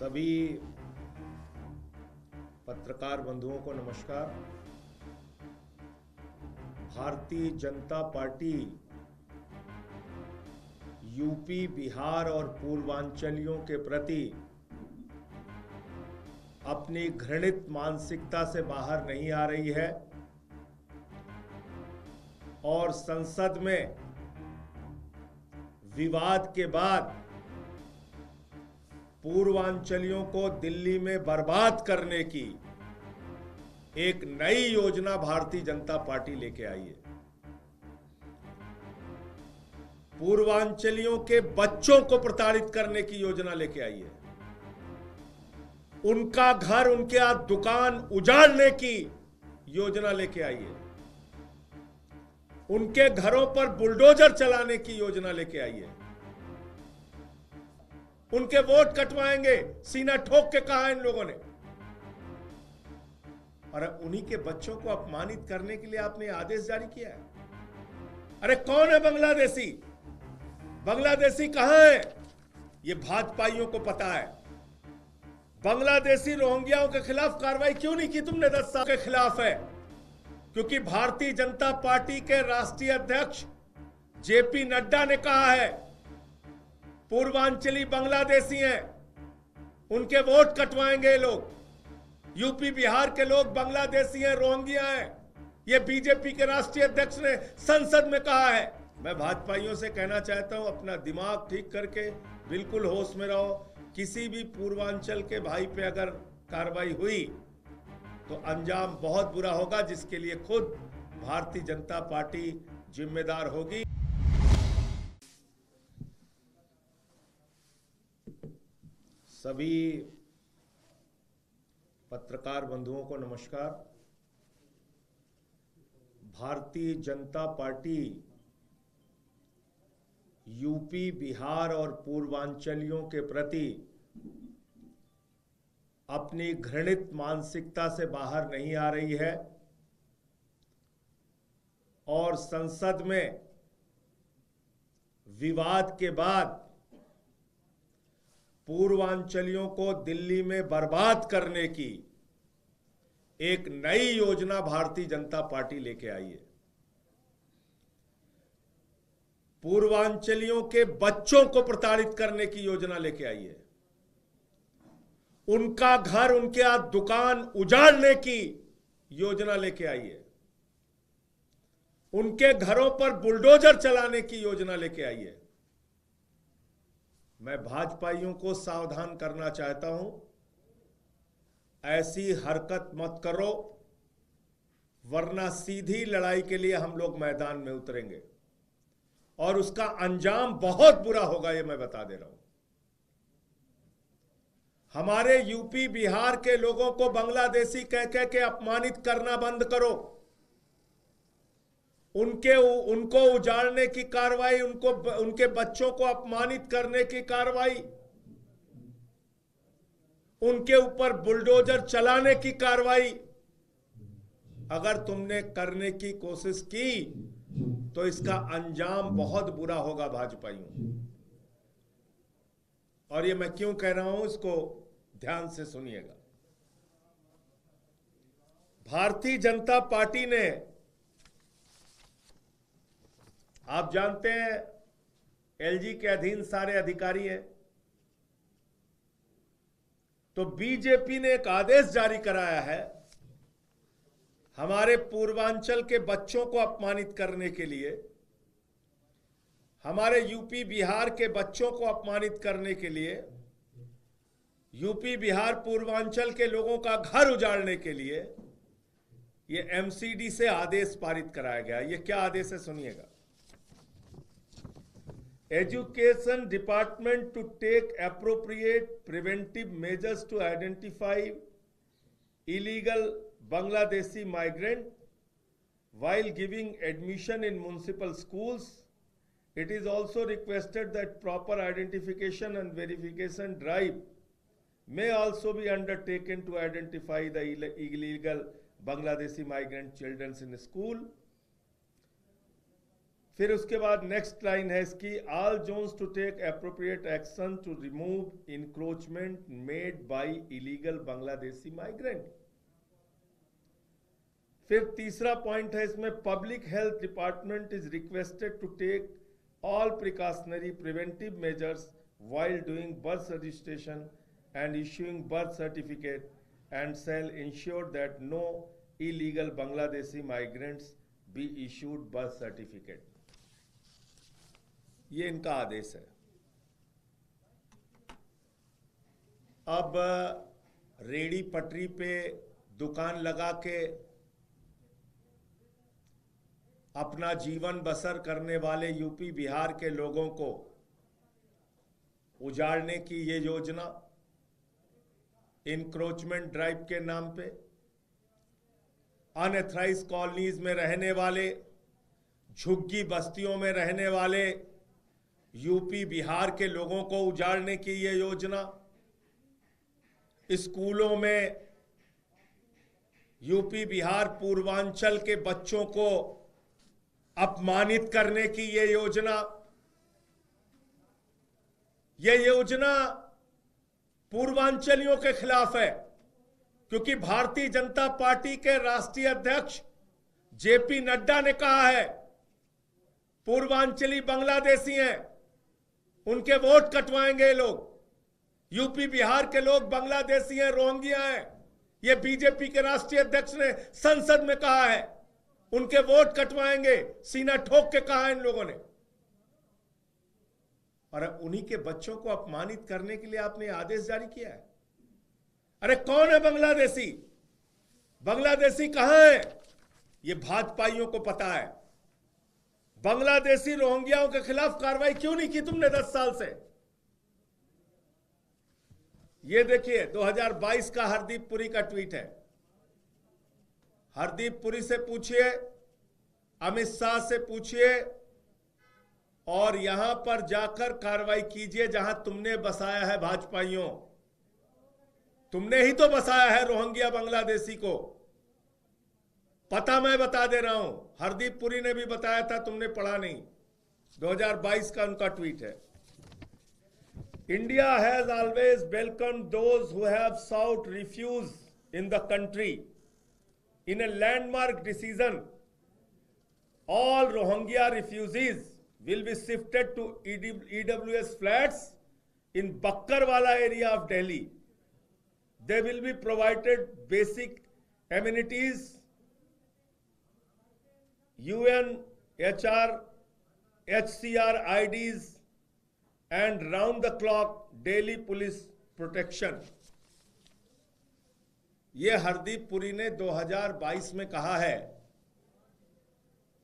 सभी पत्रकार बंधुओं को नमस्कार। भारतीय जनता पार्टी यूपी, बिहार और पूर्वांचलियों के प्रति अपनी घृणित मानसिकता से बाहर नहीं आ रही है और संसद में विवाद के बाद पूर्वांचलियों को दिल्ली में बर्बाद करने की एक नई योजना भारतीय जनता पार्टी लेके आई है। पूर्वांचलियों के बच्चों को प्रताड़ित करने की योजना लेके आई है। उनका घर, उनके हाथ दुकान उजाड़ने की योजना लेके आई है। उनके घरों पर बुलडोजर चलाने की योजना लेके आई है। उनके वोट कटवाएंगे, सीना ठोक के कहा इन लोगों ने। और उन्हीं के बच्चों को अपमानित करने के लिए आपने आदेश जारी किया है। अरे कौन है बांग्लादेशी? बांग्लादेशी कहां है? ये भाजपाइयों को पता है। बांग्लादेशी रोहिंग्याओं के खिलाफ कार्रवाई क्यों नहीं की तुमने? 10 साल के खिलाफ है क्योंकि भारतीय जनता पार्टी के राष्ट्रीय अध्यक्ष जेपी नड्डा ने कहा है पूर्वांचली बांग्लादेशी हैं, उनके वोट कटवाएंगे लोग। यूपी बिहार के लोग बांग्लादेशी हैं, रोहिंग्या हैं। यह बीजेपी के राष्ट्रीय अध्यक्ष ने संसद में कहा है। मैं भाजपाइयों से कहना चाहता हूं, अपना दिमाग ठीक करके बिल्कुल होश में रहो। किसी भी पूर्वांचल के भाई पे अगर कार्रवाई हुई तो अंजाम बहुत बुरा होगा, जिसके लिए खुद भारतीय जनता पार्टी जिम्मेदार होगी। सभी पत्रकार बंधुओं को नमस्कार। भारतीय जनता पार्टी यूपी, बिहार और पूर्वांचलियों के प्रति अपनी घृणित मानसिकता से बाहर नहीं आ रही है और संसद में विवाद के बाद पूर्वांचलियों को दिल्ली में बर्बाद करने की एक नई योजना भारतीय जनता पार्टी लेके आई है। पूर्वांचलियों के बच्चों को प्रताड़ित करने की योजना लेके आई है। उनका घर, उनके हाथ दुकान उजाड़ने की योजना लेके आई है। उनके घरों पर बुलडोजर चलाने की योजना लेके आई है। मैं भाजपाइयों को सावधान करना चाहता हूं, ऐसी हरकत मत करो, वरना सीधी लड़ाई के लिए हम लोग मैदान में उतरेंगे और उसका अंजाम बहुत बुरा होगा, ये मैं बता दे रहा हूं। हमारे यूपी बिहार के लोगों को बांग्लादेशी कह कह के अपमानित करना बंद करो। उनको उजाड़ने की कार्रवाई, उनके बच्चों को अपमानित करने की कार्रवाई, उनके ऊपर बुलडोजर चलाने की कार्रवाई अगर तुमने करने की कोशिश की तो इसका अंजाम बहुत बुरा होगा भाजपाइयों। और ये मैं क्यों कह रहा हूं, इसको ध्यान से सुनिएगा। भारतीय जनता पार्टी ने, आप जानते हैं, एलजी के अधीन सारे अधिकारी हैं, तो बीजेपी ने एक आदेश जारी कराया है हमारे पूर्वांचल के बच्चों को अपमानित करने के लिए, हमारे यूपी बिहार के बच्चों को अपमानित करने के लिए, यूपी बिहार पूर्वांचल के लोगों का घर उजाड़ने के लिए ये एमसीडी से आदेश पारित कराया गया। ये क्या आदेश है, सुनिएगा। Education Department to take appropriate preventive measures to identify illegal Bangladeshi migrant while giving admission in municipal schools. It is also requested that proper identification and verification drive may also be undertaken to identify the illegal Bangladeshi migrant children in school. फिर उसके बाद next line है इसकी, all zones to take appropriate action to remove encroachment made by illegal Bangladeshi migrant. फिर तीसरा point है इसमें, public health department is requested to take all precautionary preventive measures while doing birth registration and issuing birth certificate and shall ensure that no illegal Bangladeshi migrants be issued birth certificate। ये इनका आदेश है। अब रेड़ी पटरी पे दुकान लगा के अपना जीवन बसर करने वाले यूपी बिहार के लोगों को उजाड़ने की ये योजना, इनक्रोचमेंट ड्राइव के नाम पे अनएथराइज कॉलोनीज में रहने वाले, झुग्गी बस्तियों में रहने वाले यूपी बिहार के लोगों को उजाड़ने की ये योजना, स्कूलों में यूपी बिहार पूर्वांचल के बच्चों को अपमानित करने की ये योजना, यह योजना पूर्वांचलियों के खिलाफ है, क्योंकि भारतीय जनता पार्टी के राष्ट्रीय अध्यक्ष जेपी नड्डा ने कहा है पूर्वांचली बांग्लादेशी हैं, उनके वोट कटवाएंगे लोग। यूपी बिहार के लोग बांग्लादेशी हैं, रोहिंग्या हैं, यह बीजेपी के राष्ट्रीय अध्यक्ष ने संसद में कहा है, उनके वोट कटवाएंगे, सीना ठोक के कहा इन लोगों ने। और उन्हीं के बच्चों को अपमानित करने के लिए आपने आदेश जारी किया है। अरे कौन है बांग्लादेशी? बांग्लादेशी कहां है? ये भाजपाइयों को पता है। बांग्लादेशी रोहिंग्याओं के खिलाफ कार्रवाई क्यों नहीं की तुमने 10 साल से? ये देखिए 2022 का हरदीप पुरी का ट्वीट है। हरदीप पुरी से पूछिए, अमित शाह से पूछिए और यहां पर जाकर कार्रवाई कीजिए जहां तुमने बसाया है भाजपाइयों। तुमने ही तो बसाया है रोहिंग्या बांग्लादेशी को। पता मैं बता दे रहा हूं, हरदीप पुरी ने भी बताया था, तुमने पढ़ा नहीं। 2022 का उनका ट्वीट है। India has always welcome those who have sought refuge in the country. In a landmark decision, all Rohingya refugees will be shifted to EWS flats in Bakkarwala area of Delhi. They will be provided basic amenities, UNHCR, HCR IDs and round the clock daily police protection। ये हरदीप पुरी ने 2022 में कहा है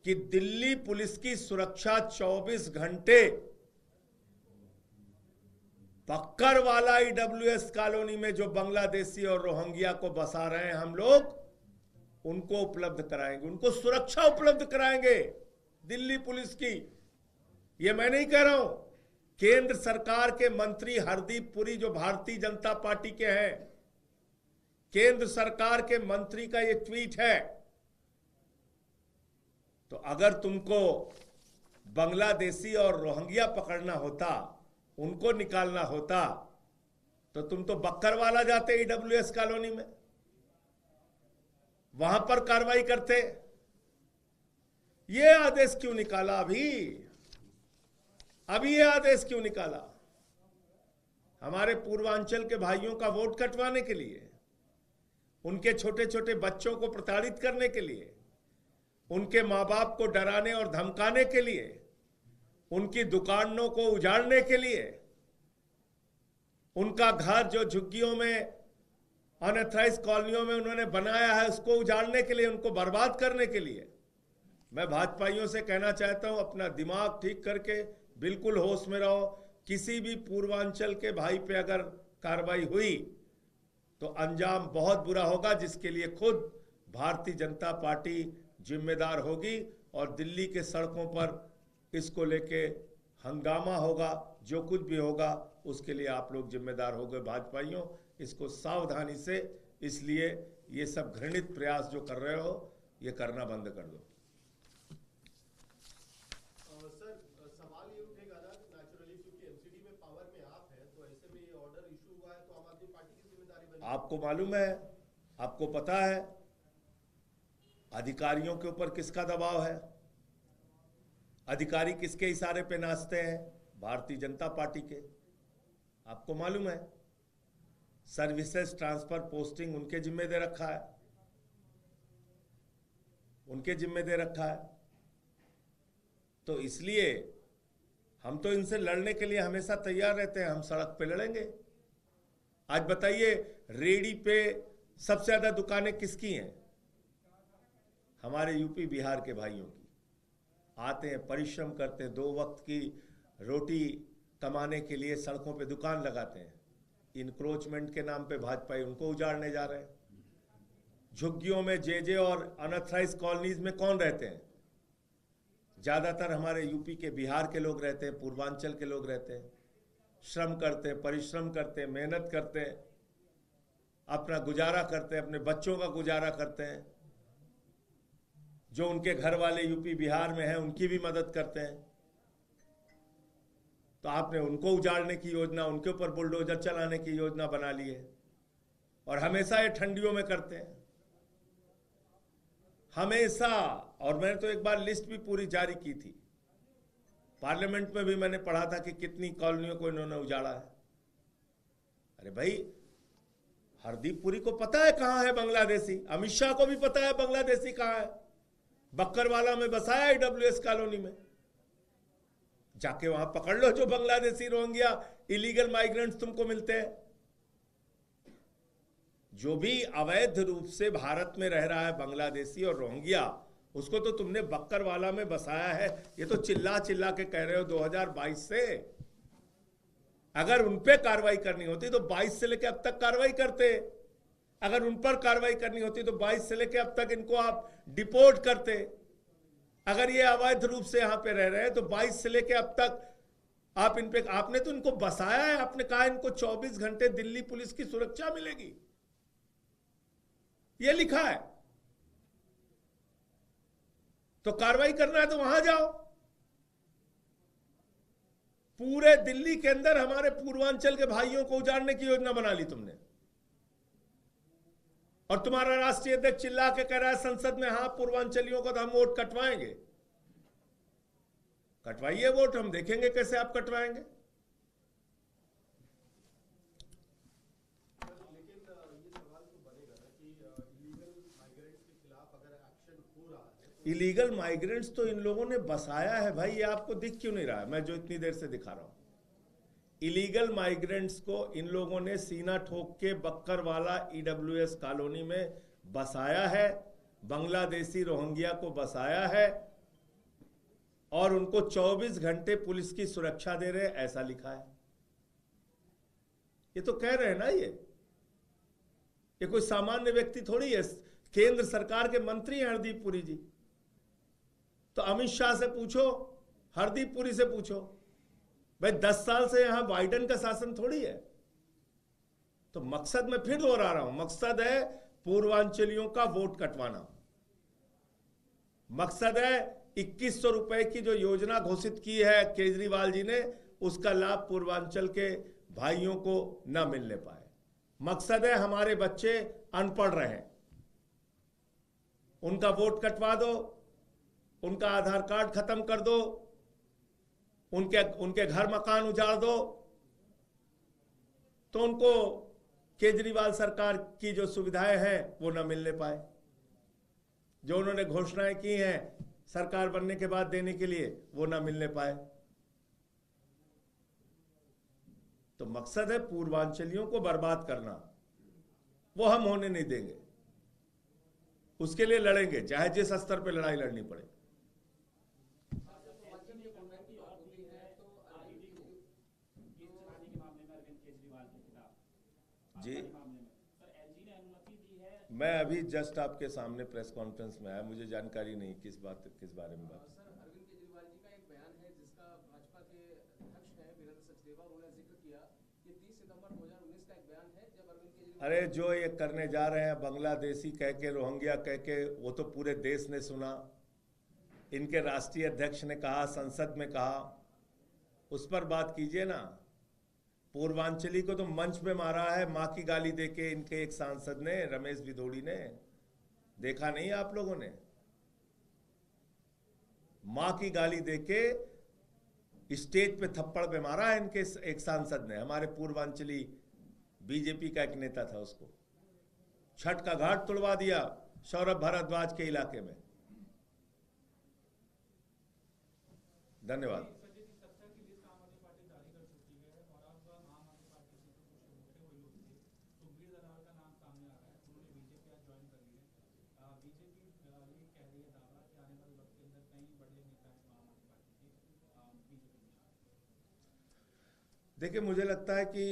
कि Delhi police की सुरक्षा 24 घंटे Bakkarwala EWS colony में जो बांग्लादेशी और रोहिंग्या को बसा रहे हैं हम लोग, उनको उपलब्ध कराएंगे, उनको सुरक्षा उपलब्ध कराएंगे दिल्ली पुलिस की। ये मैं नहीं कह रहा हूं, केंद्र सरकार के मंत्री हरदीप पुरी जो भारतीय जनता पार्टी के हैं, केंद्र सरकार के मंत्री का ये ट्वीट है। तो अगर तुमको बांग्लादेशी और रोहिंग्या पकड़ना होता, उनको निकालना होता, तो तुम तो बक्करवाला जाते ईडब्ल्यूएस कॉलोनी में, वहां पर कार्रवाई करते। ये आदेश क्यों निकाला अभी ये आदेश क्यों निकाला? हमारे पूर्वांचल के भाइयों का वोट कटवाने के लिए, उनके छोटे छोटे बच्चों को प्रताड़ित करने के लिए, उनके मां बाप को डराने और धमकाने के लिए, उनकी दुकानों को उजाड़ने के लिए, उनका घर जो झुग्गियों में अनएथराइज कॉलोनियों में उन्होंने बनाया है उसको उजाड़ने के लिए, उनको बर्बाद करने के लिए। मैं भाजपाइयों से कहना चाहता हूं, अपना दिमाग ठीक करके बिल्कुल होश में रहो। किसी भी पूर्वांचल के भाई पे अगर कार्रवाई हुई तो अंजाम बहुत बुरा होगा, जिसके लिए खुद भारतीय जनता पार्टी जिम्मेदार होगी और दिल्ली के सड़कों पर इसको लेके हंगामा होगा। जो कुछ भी होगा उसके लिए आप लोग जिम्मेदार होंगे भाजपाइयों। इसको सावधानी से, इसलिए ये सब घृणित प्रयास जो कर रहे हो ये करना बंद कर दो। आपको मालूम है, आपको पता है अधिकारियों के ऊपर किसका दबाव है? अधिकारी किसके इशारे पे नाचते हैं? भारतीय जनता पार्टी के। आपको मालूम है, सर्विसेज ट्रांसफर पोस्टिंग उनके जिम्मे दे रखा है, उनके जिम्मे दे रखा है। तो इसलिए हम तो इनसे लड़ने के लिए हमेशा तैयार रहते हैं, हम सड़क पे लड़ेंगे। आज बताइए, रेडी पे सबसे ज्यादा दुकानें किसकी हैं? हमारे यूपी बिहार के भाइयों की। आते हैं, परिश्रम करते हैं, 2 वक्त की रोटी कमाने के लिए सड़कों पे दुकान लगाते हैं। इनक्रोचमेंट के नाम पे भाजपा उनको उजाड़ने जा रहे हैं। झुग्गियों में जे और अनऑथराइज कॉलोनीज में कौन रहते हैं? ज्यादातर हमारे यूपी के, बिहार के लोग रहते हैं, पूर्वांचल के लोग रहते हैं। श्रम करते हैं, परिश्रम करते हैं, मेहनत करते हैं, अपना गुजारा करते हैं, अपने बच्चों का गुजारा करते हैं। जो उनके घर वाले यूपी बिहार में हैं उनकी भी मदद करते हैं। तो आपने उनको उजाड़ने की योजना, उनके ऊपर बुलडोजर चलाने की योजना बना ली है। और हमेशा ये ठंडियों में करते हैं, हमेशा। और मैंने तो एक बार लिस्ट भी पूरी जारी की थी, पार्लियामेंट में भी मैंने पढ़ा था कि कितनी कॉलोनियों को इन्होंने उजाड़ा है। अरे भाई, हरदीप पुरी को पता है कहां है बांग्लादेशी, अमित शाह को भी पता है बांग्लादेशी कहां है। बक्करवाला में बसाया ईडब्ल्यूएस कॉलोनी में, जाके वहां पकड़ लो जो बांग्लादेशी रोहिंग्या इलीगल माइग्रेंट्स तुमको मिलते हैं। जो भी अवैध रूप से भारत में रह रहा है बांग्लादेशी और रोहिंग्या, उसको तो तुमने बक्करवाला में बसाया है। ये तो चिल्ला चिल्ला के कह रहे हो 2022 से। अगर उन पे कार्रवाई करनी होती तो 22 से लेकर अब तक कार्रवाई करते। अगर उन पर कार्रवाई करनी होती तो 22 से लेकर अब तक इनको आप डिपोर्ट करते। अगर ये अवैध रूप से यहां पे रह रहे हैं तो 22 से लेकर अब तक आप इन पे, आपने तो इनको बसाया है। आपने कहा इनको 24 घंटे दिल्ली पुलिस की सुरक्षा मिलेगी, ये लिखा है। तो कार्रवाई करना है तो वहां जाओ। पूरे दिल्ली के अंदर हमारे पूर्वांचल के भाइयों को उजाड़ने की योजना बना ली तुमने। और तुम्हारा राष्ट्रीय अध्यक्ष चिल्ला के कह रहा है संसद में, हां पूर्वांचलियों को तो हम वोट कटवाएंगे। कटवाइए वोट, हम देखेंगे कैसे आप कटवाएंगे। इलीगल माइग्रेंट्स तो इन लोगों ने बसाया है भाई, ये आपको दिख क्यों नहीं रहा है? मैं जो इतनी देर से दिखा रहा हूं, इलीगल माइग्रेंट्स को इन लोगों ने सीना ठोक के बक्करवाला ईडब्ल्यूएस कॉलोनी में बसाया है, बांग्लादेशी रोहिंग्या को बसाया है और उनको 24 घंटे पुलिस की सुरक्षा दे रहे, ऐसा लिखा है। ये तो कह रहे हैं ना, ये कोई सामान्य व्यक्ति थोड़ी है, केंद्र सरकार के मंत्री हैं हरदीप पुरी जी। तो अमित शाह से पूछो, हरदीप पुरी से पूछो भाई, 10 साल से यहां बाइडेन का शासन थोड़ी है। तो मकसद मैं फिर दोहरा रहा हूं, मकसद है पूर्वांचलियों का वोट कटवाना। मकसद है 2100 रुपए की जो योजना घोषित की है केजरीवाल जी ने, उसका लाभ पूर्वांचल के भाइयों को न मिलने पाए। मकसद है हमारे बच्चे अनपढ़ रहे, उनका वोट कटवा दो, उनका आधार कार्ड खत्म कर दो, उनके घर मकान उजाड़ दो, तो उनको केजरीवाल सरकार की जो सुविधाएं हैं वो न मिलने पाए। जो उन्होंने घोषणाएं की हैं सरकार बनने के बाद देने के लिए, वो न मिलने पाए। तो मकसद है पूर्वांचलियों को बर्बाद करना, वो हम होने नहीं देंगे। उसके लिए लड़ेंगे, चाहे जिस स्तर पे लड़ाई लड़नी पड़े। जी, मैं अभी जस्ट आपके सामने प्रेस कॉन्फ्रेंस में आया, मुझे जानकारी नहीं किस बारे में बात। सर, अरविंद केजरीवाल जी का एक बयान है जिसका भाजपा के अध्यक्ष हैं वीरेंद्र सचदेवा, उन्होंने जिक्र किया कि 30 सितंबर 2019 का एक बयान है जब अरविंद केजरीवाल, अरे जो ये करने जा रहे हैं बांग्लादेशी कह के, रोहिंग्या कह के, वो तो पूरे देश ने सुना। इनके राष्ट्रीय अध्यक्ष ने कहा, संसद में कहा, उस पर बात कीजिए ना। पूर्वांचली को तो मंच पे मारा है मां की गाली देके इनके एक सांसद ने, रमेश भिदोड़ी ने। देखा नहीं आप लोगों ने? मां की गाली देके स्टेज पे थप्पड़ पे मारा है इनके एक सांसद ने, हमारे पूर्वांचली बीजेपी का एक नेता था, उसको छठ का घाट तुड़वा दिया सौरभ भारद्वाज के इलाके में। धन्यवाद। देखिए, मुझे लगता है कि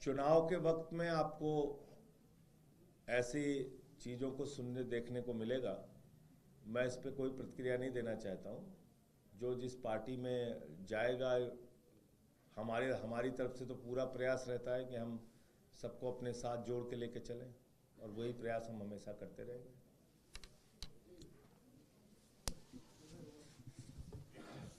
चुनाव के वक्त में आपको ऐसी चीज़ों को सुनने देखने को मिलेगा। मैं इस पे कोई प्रतिक्रिया नहीं देना चाहता हूँ। जो जिस पार्टी में जाएगा, हमारी तरफ से तो पूरा प्रयास रहता है कि हम सबको अपने साथ जोड़ के लेके चलें, और वही प्रयास हम हमेशा करते रहेंगे।